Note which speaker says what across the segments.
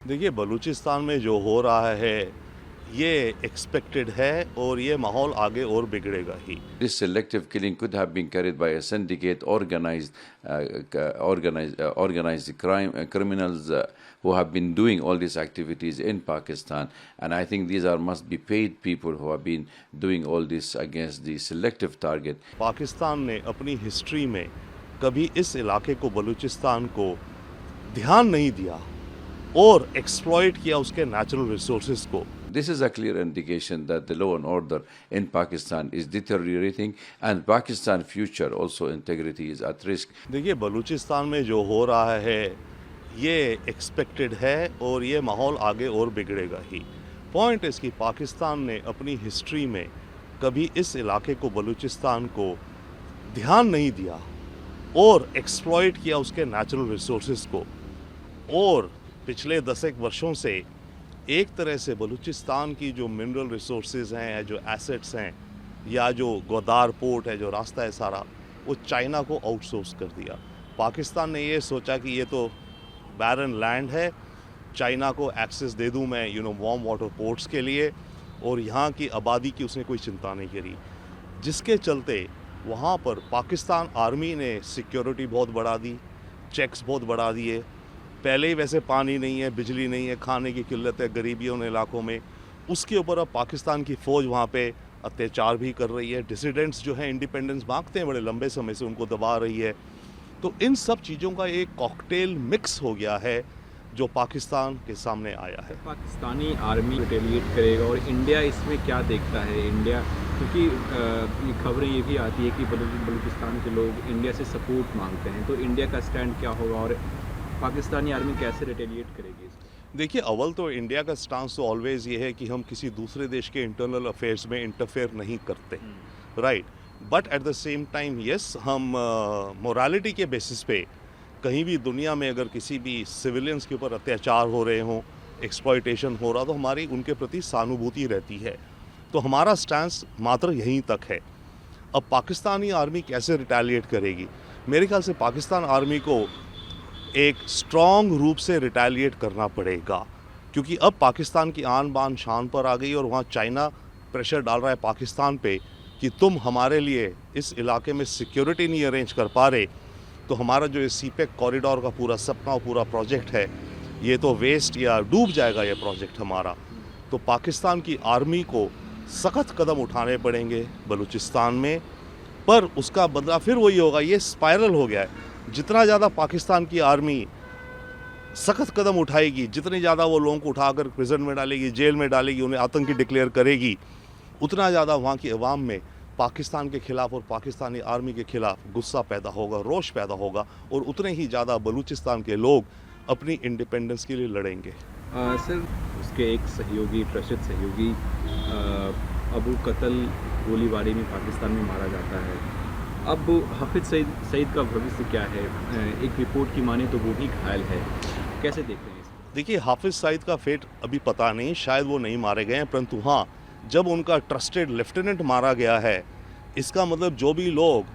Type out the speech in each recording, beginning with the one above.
Speaker 1: देखिए, बलूचिस्तान में जो हो रहा है ये एक्सपेक्टेड है और ये माहौल आगे और बिगड़ेगा ही।
Speaker 2: This selective killing could have been carried by a syndicate, organized criminals who have been doing all these activities in Pakistan. And I think these must be paid people who have been doing all this against the selective target.
Speaker 1: Pakistan ने अपनी history में कभी इस इलाके को, बलूचिस्तान को ध्यान नहीं दिया और एक्सप्लॉइट किया उसके नेचुरल रिसोर्सेज को।
Speaker 2: This is a clear indication that the law and order in Pakistan is deteriorating and Pakistan's future also integrity is at risk.
Speaker 1: देखिए, बलूचिस्तान में जो हो रहा है ये एक्सपेक्टेड है और ये माहौल आगे और बिगड़ेगा ही। पॉइंट इसकी, पाकिस्तान ने अपनी हिस्ट्री में कभी इस इलाके को, बलूचिस्तान को ध्यान नहीं दिया और एक्सप्लॉइट किया उसके नेचुरल रिसोर्सेज को। और पिछले 10 वर्षों से एक तरह से बलूचिस्तान की जो मिनरल रिसोर्सेज हैं या जो एसेट्स हैं या जो गोदार पोर्ट है, जो रास्ता है सारा, वो चाइना को आउटसोर्स कर दिया। पाकिस्तान ने ये सोचा कि ये तो बैरन लैंड है, चाइना को एक्सेस दे दूं मैं वार्म वाटर पोर्ट्स के लिए, और यहाँ की आबादी की उसने कोई चिंता नहीं करी, जिसके चलते वहाँ पर पाकिस्तान आर्मी ने सिक्योरिटी बहुत बढ़ा दी, चेक्स बहुत बढ़ा दिए। पहले ही वैसे पानी नहीं है, बिजली नहीं है, खाने की किल्लत है गरीबी उन इलाकों में, उसके ऊपर अब पाकिस्तान की फ़ौज वहाँ पे अत्याचार भी कर रही है। डिसिडेंट्स जो हैं इंडिपेंडेंस मांगते हैं बड़े लंबे समय से, उनको दबा रही है। तो इन सब चीज़ों का एक कॉकटेल मिक्स हो गया है जो पाकिस्तान के सामने आया है।
Speaker 3: पाकिस्तानी आर्मी रिटेलिएट करेगा और इंडिया इसमें क्या देखता है? इंडिया, क्योंकि ये खबरें ये भी आती है कि बलूचिस्तान के लोग इंडिया से सपोर्ट मांगते हैं, तो इंडिया का स्टैंड क्या होगा और पाकिस्तानी आर्मी कैसे रिटेलिएट करेगी?
Speaker 1: देखिए, अव्वल तो इंडिया का स्टांस तो ऑलवेज ये है कि हम किसी दूसरे देश के इंटरनल अफेयर्स में इंटरफेयर नहीं करते, right. But at the same time yes, हम मोरालिटी के बेसिस पे कहीं भी दुनिया में अगर किसी भी सिविलियंस के ऊपर अत्याचार हो रहे हों, एक्सप्लॉइटेशन हो रहा, तो हमारी उनके प्रति सहानुभूति रहती है। तो हमारा स्टांस मात्र यहीं तक है। अब पाकिस्तानी आर्मी कैसे रिटेलिएट करेगी? मेरे ख्याल से पाकिस्तान आर्मी को एक स्ट्रॉन्ग रूप से रिटेलिएट करना पड़ेगा, क्योंकि अब पाकिस्तान की आन बान शान पर आ गई और वहाँ चाइना प्रेशर डाल रहा है पाकिस्तान पे कि तुम हमारे लिए इस इलाके में सिक्योरिटी नहीं अरेंज कर पा रहे, तो हमारा जो ये सीपेक कॉरिडोर का पूरा सपना और पूरा प्रोजेक्ट है ये तो वेस्ट या डूब जाएगा ये प्रोजेक्ट हमारा। तो पाकिस्तान की आर्मी को सख्त कदम उठाने पड़ेंगे बलूचिस्तान में, पर उसका बदला फिर वही होगा। ये स्पाइरल हो गया है। जितना ज़्यादा पाकिस्तान की आर्मी सख्त कदम उठाएगी, जितनी ज़्यादा वो लोगों को उठाकर प्रिजन में डालेगी, जेल में डालेगी, उन्हें आतंकी डिक्लेयर करेगी, उतना ज़्यादा वहाँ की अवाम में पाकिस्तान के ख़िलाफ़ और पाकिस्तानी आर्मी के ख़िलाफ़ गुस्सा पैदा होगा, रोष पैदा होगा, और उतने ही ज़्यादा बलूचिस्तान के लोग अपनी इंडिपेंडेंस के लिए लड़ेंगे।
Speaker 3: सर, उसके एक सहयोगी, ट्रस्टेड सहयोगी अबू कतल गोलीबारी में पाकिस्तान में मारा जाता है। अब हाफिज सईद का भविष्य क्या है? एक रिपोर्ट की माने तो वो भी घायल है, कैसे देखते हैं इसको?
Speaker 1: देखिए, हाफिज सईद का फेट अभी पता नहीं, शायद वो नहीं मारे गए हैं, परंतु हाँ, जब उनका ट्रस्टेड लेफ्टिनेंट मारा गया है, इसका मतलब जो भी लोग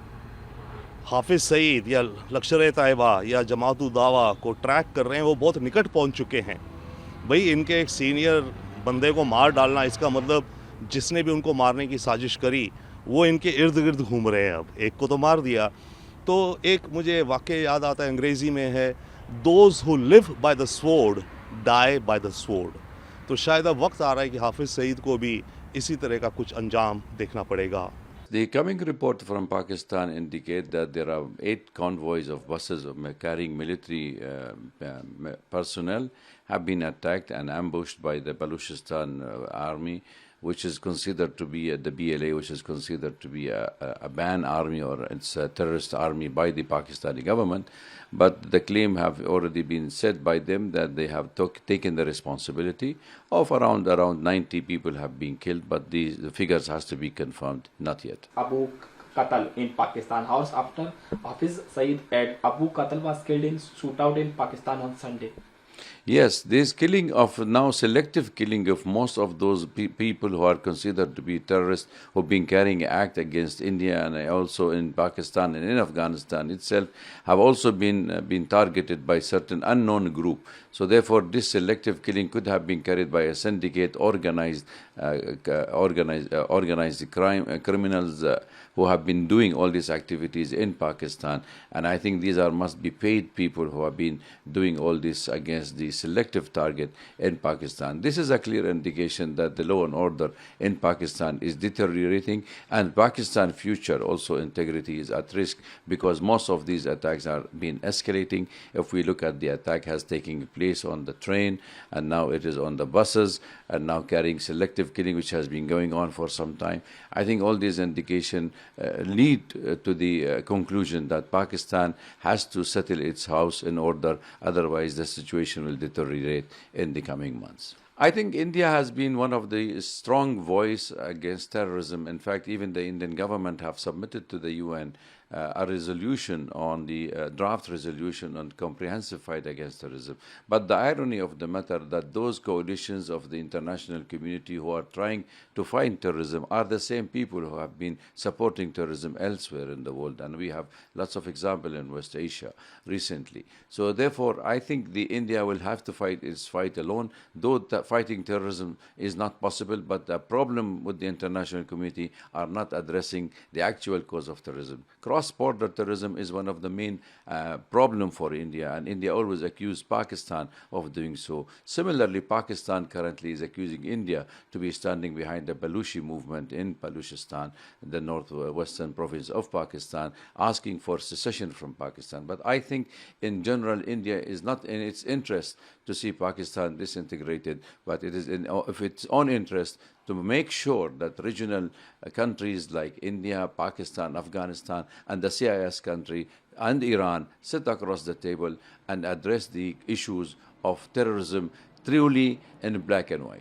Speaker 1: हाफिज सईद या लश्कर-ए-तैयबा या जमात-उद-दावा को ट्रैक कर रहे हैं वो बहुत निकट पहुंच चुके हैं। भाई, इनके एक सीनियर बंदे को मार डालना, इसका मतलब जिसने भी उनको मारने की साजिश करी वो इनके इर्द गिर्द घूम रहे हैं। अब एक को तो मार दिया, तो एक मुझे वाक्य याद आता है, अंग्रेज़ी में है, those who live by the sword die by the sword. तो शायद अब वक्त आ रहा है कि हाफिज सईद को भी इसी तरह का कुछ अंजाम देखना पड़ेगा।
Speaker 2: The coming report from Pakistan indicate that there are 8 convoys of buses carrying military personnel have been attacked and ambushed by the Baluchistan army, which is considered to be the BLA, which is considered to be a banned army or it's a terrorist army by the Pakistani government. But the claim have already been said by them that they have taken the responsibility of around 90 people have been killed, but the figures has to be confirmed, not yet.
Speaker 4: Abu Qatal in Pakistan house after Hafiz Saeed and Abu Qatal was killed in shootout in Pakistan on Sunday.
Speaker 2: Yes, this killing of now selective killing of most of those people who are considered to be terrorists who've been carrying act against India and also in Pakistan and in Afghanistan itself have also been targeted by certain unknown group. So therefore, this selective killing could have been carried by a syndicate, organized criminals who have been doing all these activities in Pakistan. And I think these must be paid people who have been doing all this against the selective target in Pakistan. This is a clear indication that the law and order in Pakistan is deteriorating, and Pakistan's future also integrity is at risk because most of these attacks are being escalating. If we look at the attack has taken place on the train, and now it is on the buses, and now carrying selective killing, which has been going on for some time. I think all these indications lead to the conclusion that Pakistan has to settle its house in order, otherwise the situation will deteriorate in the coming months. I think India has been one of the strong voice against terrorism. In fact, even the Indian government have submitted to the UN a resolution on the draft resolution on comprehensive fight against terrorism. But the irony of the matter that those coalitions of the international community who are trying to fight terrorism are the same people who have been supporting terrorism elsewhere in the world. And we have lots of examples in West Asia recently. So therefore, I think India will have to fight its fight alone, though fighting terrorism is not possible, but the problem with the international community are not addressing the actual cause of terrorism. Cross-border terrorism is one of the main problem for India, and India always accused Pakistan of doing so. Similarly, Pakistan currently is accusing India to be standing behind the Baluchi movement in Baluchistan, the northwestern province of Pakistan, asking for secession from Pakistan. But I think in general, India is not in its interest to see Pakistan disintegrated, but it is in its own interest to make sure that regional countries like India, Pakistan, Afghanistan, and the CIS country and Iran sit across the table and address the issues of terrorism truly in black and white.